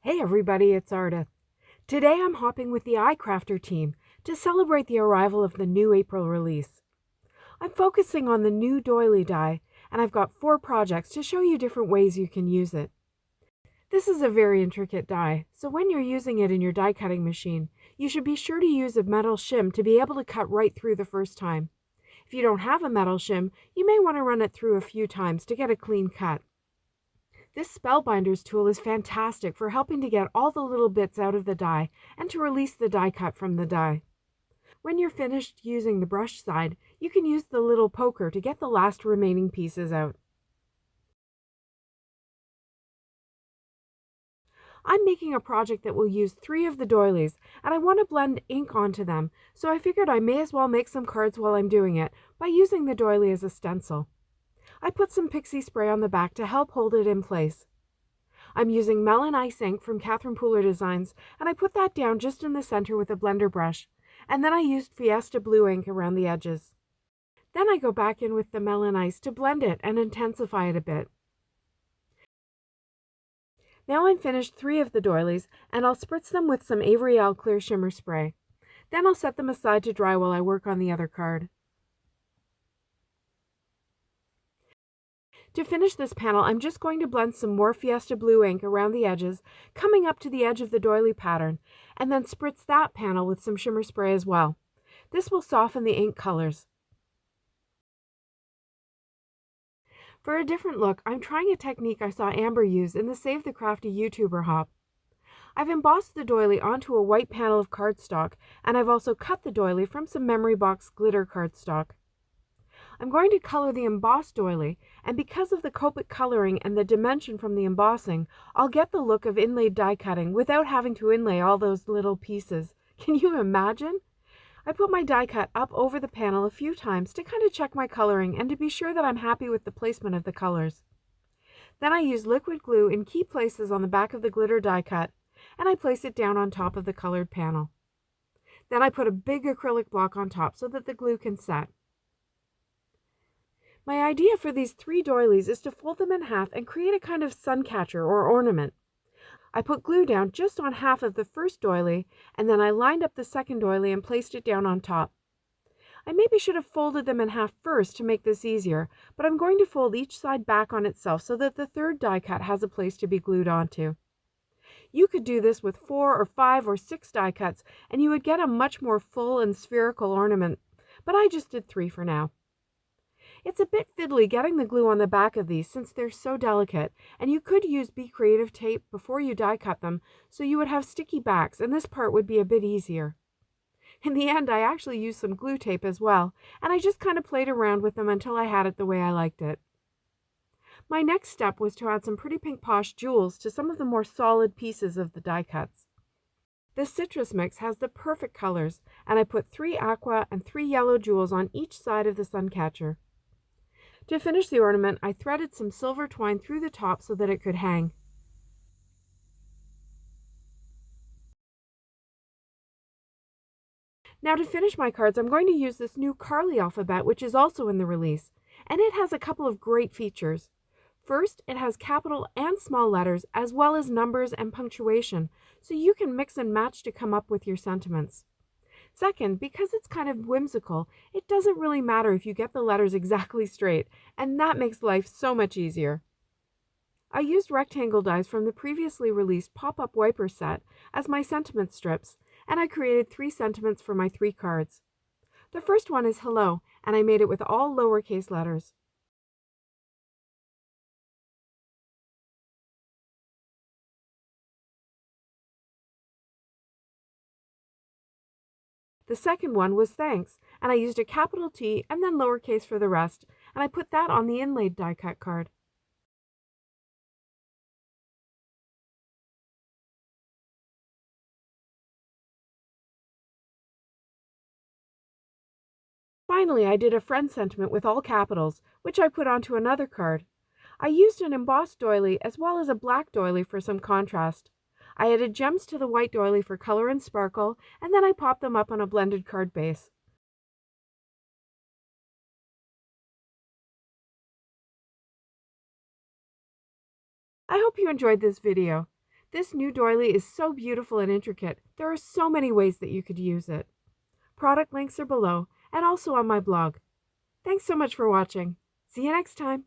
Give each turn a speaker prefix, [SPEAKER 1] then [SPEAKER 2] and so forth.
[SPEAKER 1] Hey everybody, it's Ardith. Today I'm hopping with the iCrafter team to celebrate the arrival of the new April release. I'm focusing on the new Doily die, and I've got 4 projects to show you different ways you can use it. This is a very intricate die, so when you're using it in your die cutting machine, you should be sure to use a metal shim to be able to cut right through the first time. If you don't have a metal shim, you may want to run it through a few times to get a clean cut. This Spellbinders tool is fantastic for helping to get all the little bits out of the die and to release the die cut from the die. When you're finished using the brush side, you can use the little poker to get the last remaining pieces out. I'm making a project that will use 3 of the doilies, and I want to blend ink onto them, so I figured I may as well make some cards while I'm doing it by using the doily as a stencil. I put some pixie spray on the back to help hold it in place. I'm using Melon ice ink from Catherine Pooler Designs, and I put that down just in the center with a blender brush, and then I used Fiesta blue ink around the edges. Then I go back in with the Melon ice to blend it and intensify it a bit. Now I'm finished 3 of the doilies, and I'll spritz them with some Avery Elle clear shimmer spray. Then I'll set them aside to dry while I work on the other card. To finish this panel, I'm just going to blend some more Fiesta blue ink around the edges, coming up to the edge of the doily pattern, and then spritz that panel with some shimmer spray as well. This will soften the ink colors. For a different look, I'm trying a technique I saw Amber use in the Save the Crafty YouTuber hop. I've embossed the doily onto a white panel of cardstock, and I've also cut the doily from some memory box glitter cardstock. I'm going to color the embossed doily, and because of the Copic coloring and the dimension from the embossing, I'll get the look of inlaid die cutting without having to inlay all those little pieces. Can you imagine? I put my die cut up over the panel a few times to kind of check my coloring and to be sure that I'm happy with the placement of the colors. Then I use liquid glue in key places on the back of the glitter die cut, and I place it down on top of the colored panel. Then I put a big acrylic block on top so that the glue can set. My idea for these 3 doilies is to fold them in half and create a kind of sun catcher or ornament. I put glue down just on half of the first doily, and then I lined up the second doily and placed it down on top. I maybe should have folded them in half first to make this easier, but I'm going to fold each side back on itself so that the third die cut has a place to be glued onto. You could do this with 4 or 5 or 6 die cuts, and you would get a much more full and spherical ornament, but I just did 3 for now. It's a bit fiddly getting the glue on the back of these since they're so delicate, and you could use Be Creative tape before you die cut them so you would have sticky backs, and this part would be a bit easier. In the end, I actually used some glue tape as well, and I just kind of played around with them until I had it the way I liked it. My next step was to add some pretty pink Posh jewels to some of the more solid pieces of the die cuts. This citrus mix has the perfect colors, and I put 3 aqua and 3 yellow jewels on each side of the sun catcher. To finish the ornament, I threaded some silver twine through the top so that it could hang. Now to finish my cards, I'm going to use this new Carly alphabet, which is also in the release, and it has a couple of great features. First, it has capital and small letters, as well as numbers and punctuation, so you can mix and match to come up with your sentiments. Second, because it's kind of whimsical, it doesn't really matter if you get the letters exactly straight, and that makes life so much easier. I used rectangle dies from the previously released pop-up wiper set as my sentiment strips, and I created 3 sentiments for my 3 cards. The first one is hello, and I made it with all lowercase letters. The second one was thanks, and I used a capital T and then lowercase for the rest, and I put that on the inlaid die cut card. Finally, I did a friend sentiment with all capitals, which I put onto another card. I used an embossed doily as well as a black doily for some contrast. I added gems to the white doily for color and sparkle, and then I popped them up on a blended card base. I hope you enjoyed this video. This new doily is so beautiful and intricate. There are so many ways that you could use it. Product links are below and also on my blog. Thanks so much for watching. See you next time.